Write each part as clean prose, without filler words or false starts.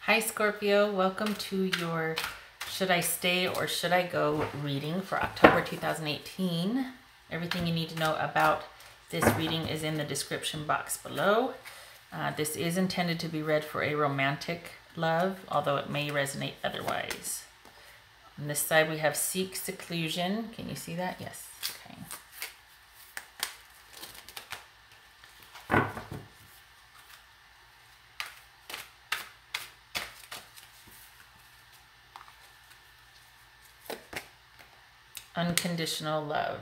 Hi Scorpio, welcome to your Should I Stay or Should I Go reading for October 2018. Everything you need to know about this reading is in the description box below. This is intended to be read for a romantic love, although it may resonate otherwise. On this side we have Seek Seclusion. Can you see that? Yes. Okay. Unconditional Love.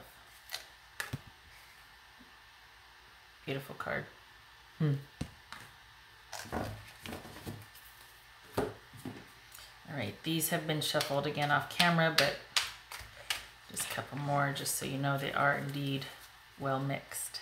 Beautiful card. All right, these have been shuffled again off camera, but just a couple more just so you know they are indeed well mixed.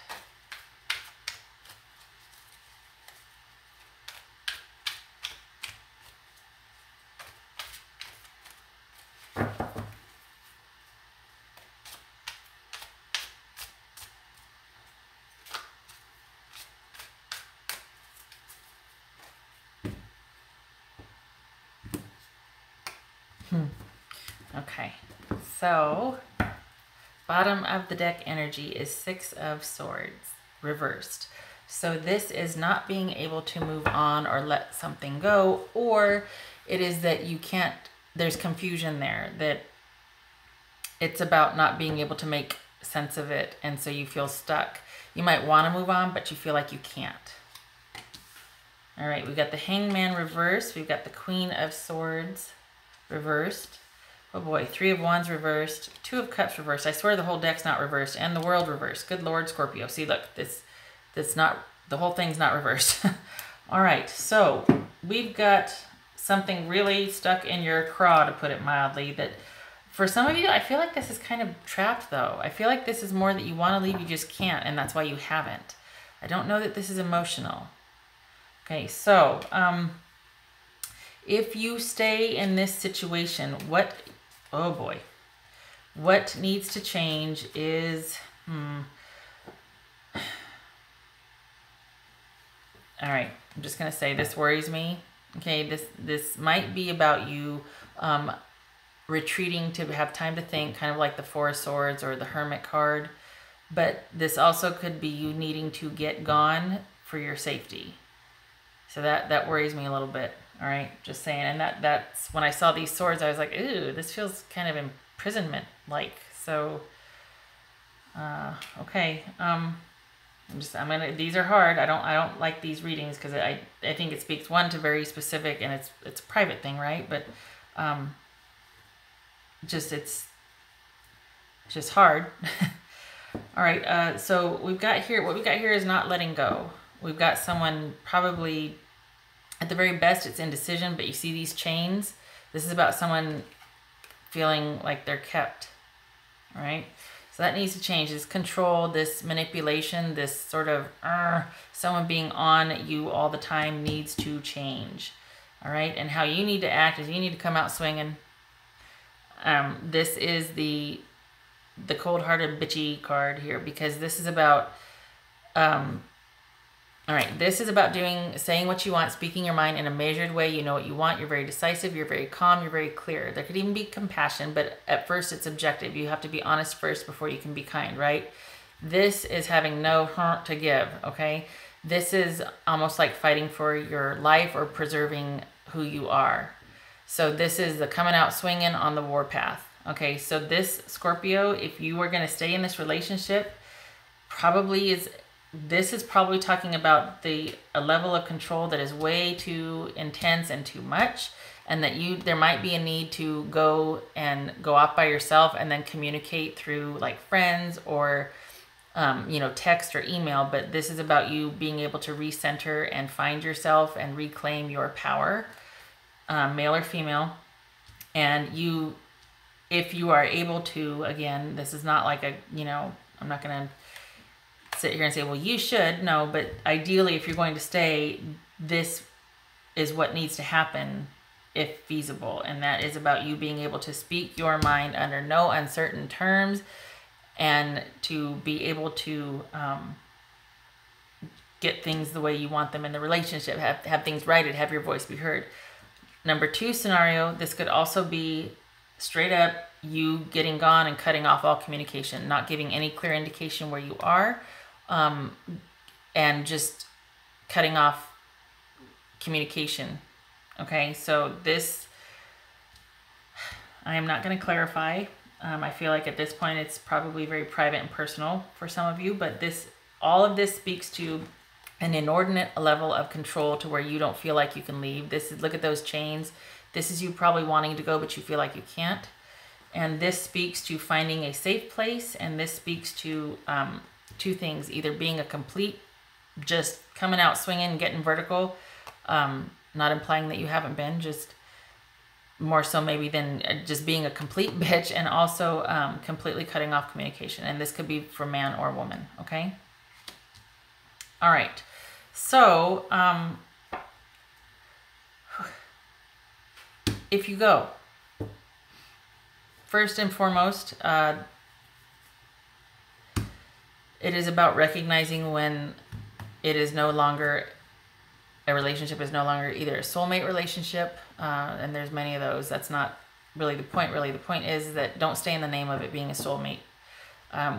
Okay, so bottom of the deck energy is Six of Swords reversed. So this is not being able to move on or let something go, or it is that you can't, there's confusion there, that it's about not being able to make sense of it, and so you feel stuck. You might want to move on, but you feel like you can't. All right, we've got the Hangman reversed. We've got the Queen of Swords reversed. Oh boy, Three of Wands reversed, Two of Cups reversed. I swear the whole deck's not reversed, and the World reversed. Good Lord, Scorpio. See, look, that's not, the whole thing's not reversed. All right, so we've got something really stuck in your craw, to put it mildly, that for some of you, I feel like this is kind of trapped though. I feel like this is more that you want to leave, you just can't, and that's why you haven't. I don't know that this is emotional. Okay, so if you stay in this situation, oh boy, what needs to change is, all right, I'm just going to say this worries me. Okay, this might be about you retreating to have time to think, kind of like the Four of Swords or the Hermit card. But this also could be you needing to get gone for your safety. So that worries me a little bit. All right, just saying. And that's when I saw these swords, I was like, ooh, this feels kind of imprisonment-like. So, okay. These are hard. I don't like these readings because I think it speaks, one, to very specific, and it's a private thing, right? But it's just hard. All right, so what we've got here is not letting go. We've got someone probably, at the very best, it's indecision, but you see these chains. This is about someone feeling like they're kept, all right? So that needs to change. This control, this manipulation, this sort of someone being on you all the time needs to change, all right? And how you need to act is you need to come out swinging. This is the cold-hearted bitchy card here, because this is about all right, this is about saying what you want, speaking your mind in a measured way. You know what you want. You're very decisive. You're very calm. You're very clear. There could even be compassion, but at first it's objective. You have to be honest first before you can be kind, right? This is having no hurt to give, okay? This is almost like fighting for your life or preserving who you are. So this is the coming out swinging on the warpath, okay? So this, Scorpio, if you are going to stay in this relationship, this is probably talking about a level of control that is way too intense and too much, and that there might be a need to go off by yourself and then communicate through like friends or text or email. But this is about you being able to recenter and find yourself and reclaim your power, male or female. And if you are able to, again, this is not like I'm not going to sit here and say, well, you should. No, but ideally, if you're going to stay, this is what needs to happen if feasible. And that is about you being able to speak your mind under no uncertain terms, and to be able to get things the way you want them in the relationship, have things righted, have your voice be heard. Number 2 scenario, this could also be straight up you getting gone and cutting off all communication, not giving any clear indication where you are, and just cutting off communication. Okay, so this, I am not going to clarify. I feel like at this point it's probably very private and personal for some of you, but this, all of this speaks to an inordinate level of control to where you don't feel like you can leave. This is, look at those chains. This is you probably wanting to go, but you feel like you can't. And this speaks to finding a safe place. And this speaks to 2 things, either being a complete, just coming out swinging, getting vertical, not implying that you haven't been, just more so maybe than just being a complete bitch, and also completely cutting off communication. And this could be for man or woman, okay? All right. So, if you go, first and foremost, it is about recognizing when it is no longer, a relationship is no longer either a soulmate relationship, and there's many of those. That's not really the point. Really, the point is that don't stay in the name of it being a soulmate.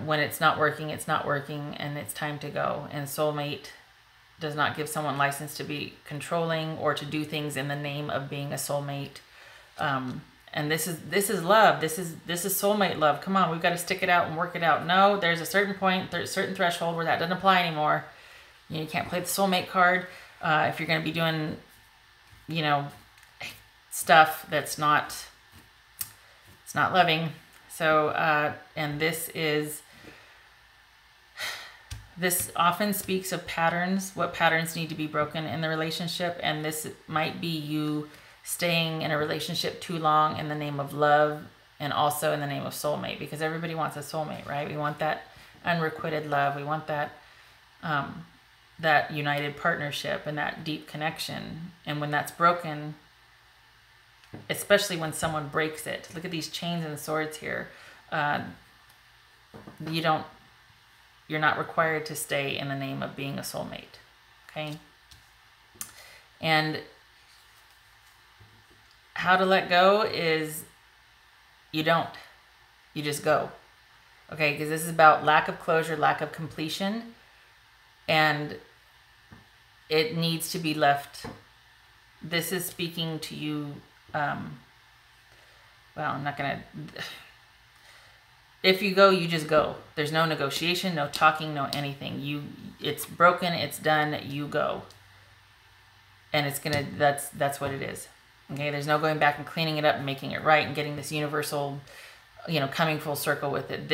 When it's not working, and it's time to go. And soulmate does not give someone license to be controlling or to do things in the name of being a soulmate. And this is love. This is soulmate love. Come on, we've got to stick it out and work it out. No, there's a certain point, there's a certain threshold where that doesn't apply anymore. You can't play the soulmate card if you're going to be doing, you know, stuff that's not, it's not loving. So, and this often speaks of patterns, what patterns need to be broken in the relationship. And this might be you staying in a relationship too long in the name of love, and also in the name of soulmate, because everybody wants a soulmate, right? We want that unrequited love. We want that, that united partnership and that deep connection. And when that's broken, especially when someone breaks it, look at these chains and swords here. You're not required to stay in the name of being a soulmate. Okay. And how to let go is you just go. Okay. Because this is about lack of closure, lack of completion, and it needs to be left. This is speaking to you. Well, I'm not going to, if you go, you just go. There's no negotiation, no talking, no anything. It's broken, it's done, you go. And it's going to, that's what it is. Okay. There's no going back and cleaning it up and making it right and getting this universal, you know, coming full circle with it.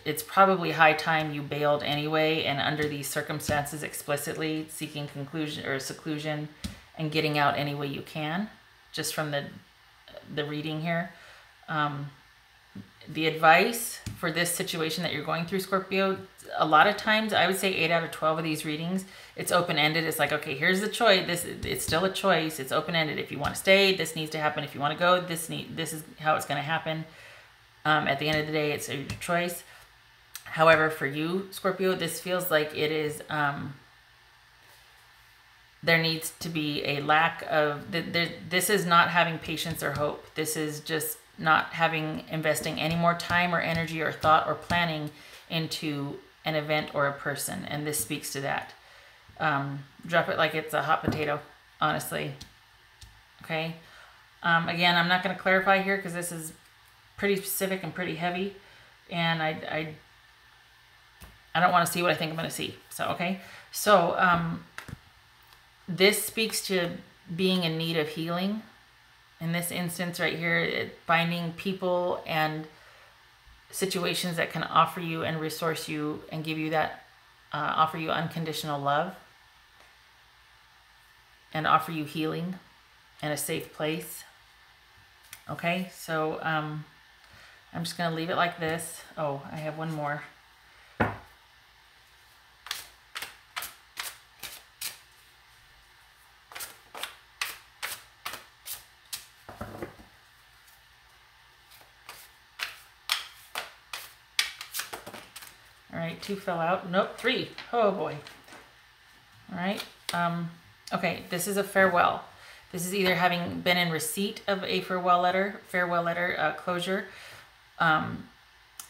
It's probably high time you bailed anyway. And under these circumstances, explicitly seeking conclusion or seclusion and getting out any way you can, just from the reading here. The advice for this situation that you're going through, Scorpio, a lot of times, I would say 8 out of 12 of these readings, it's open-ended. It's like, okay, here's the choice. It's still a choice. It's open-ended. If you want to stay, this needs to happen. If you want to go, this is how it's going to happen. At the end of the day, it's your choice. However, for you, Scorpio, this feels like it is, there needs to be a lack of, this is not having patience or hope. This is just not investing any more time or energy or thought or planning into an event or a person. And this speaks to that. Drop it like it's a hot potato, honestly. Okay. Again, I'm not going to clarify here because this is pretty specific and pretty heavy. And I don't want to see what I think I'm going to see. So, okay. So, this speaks to being in need of healing. In this instance right here, finding people and situations that can offer you and resource you and give you that, offer you unconditional love and offer you healing and a safe place. Okay, so I'm just going to leave it like this. Oh, I have one more. All right, 2 fell out. Nope, 3. Oh boy. All right. Okay, this is a farewell. This is either having been in receipt of a farewell letter, closure.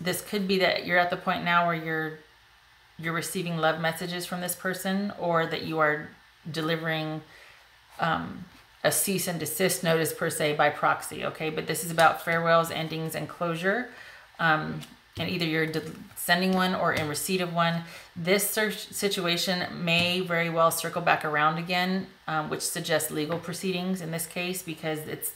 This could be that you're at the point now where you're receiving love messages from this person, or that you are delivering a cease and desist notice per se by proxy, okay? But this is about farewells, endings, and closure. And either you're sending one or in receipt of one. This situation may very well circle back around again, which suggests legal proceedings in this case, because it's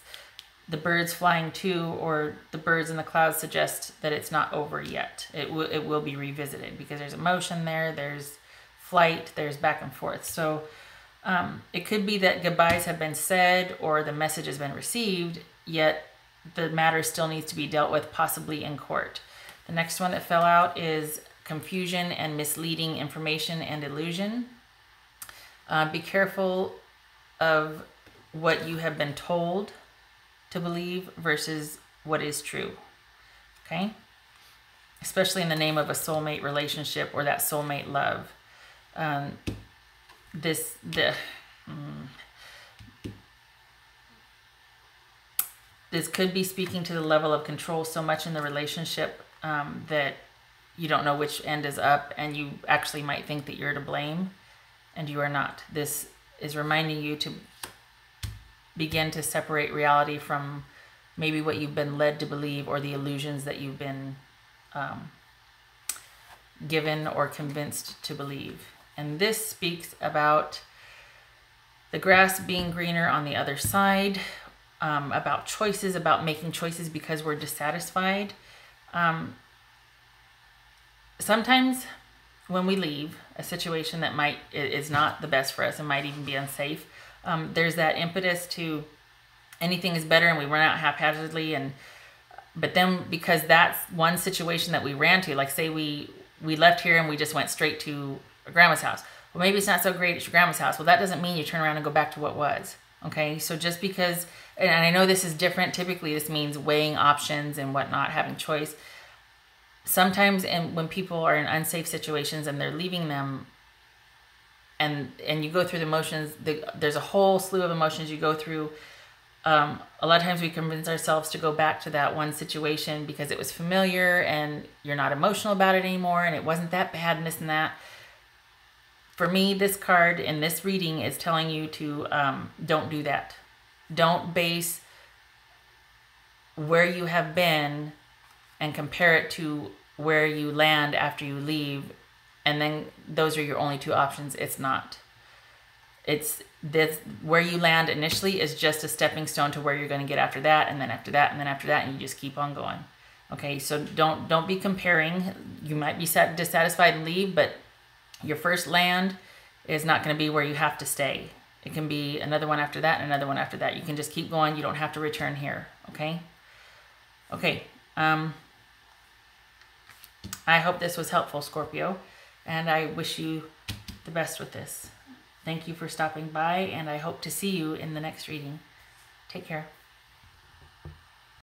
the birds flying too, or the birds in the clouds suggest that it's not over yet. It will be revisited because there's emotion there, there's flight, there's back and forth. So it could be that goodbyes have been said or the message has been received, yet the matter still needs to be dealt with, possibly in court. The next one that fell out is confusion and misleading information and illusion. Be careful of what you have been told to believe versus what is true, okay? Especially in the name of a soulmate relationship or that soulmate love. This could be speaking to the level of control so much in the relationship that you don't know which end is up, and you actually might think that you're to blame, and you are not. This is reminding you to begin to separate reality from maybe what you've been led to believe, or the illusions that you've been given or convinced to believe. And this speaks about the grass being greener on the other side, about choices, about making choices because we're dissatisfied. Sometimes when we leave a situation that is not the best for us and might even be unsafe, there's that impetus to anything is better, and we run out haphazardly. But then because that's one situation that we ran to, like say we left here and we just went straight to grandma's house. Well, maybe it's not so great at your grandma's house. Well, that doesn't mean you turn around and go back to what was. Okay, so just because, and I know this is different, typically this means weighing options and whatnot, having choice. Sometimes, and when people are in unsafe situations and they're leaving them, and you go through the emotions, there's a whole slew of emotions you go through. A lot of times we convince ourselves to go back to that one situation because it was familiar and you're not emotional about it anymore and it wasn't that bad and this and that. For me, this card in this reading is telling you to don't do that. Don't base where you have been and compare it to where you land after you leave, and then those are your only two options. It's not. It's this, where you land initially is just a stepping stone to where you're going to get after that, and then after that, and then after that, and you just keep on going. Okay, so don't be comparing. You might be dissatisfied and leave, but your first land is not going to be where you have to stay. It can be another one after that and another one after that. You can just keep going. You don't have to return here, okay? Okay, I hope this was helpful, Scorpio, and I wish you the best with this. Thank you for stopping by, and I hope to see you in the next reading. Take care.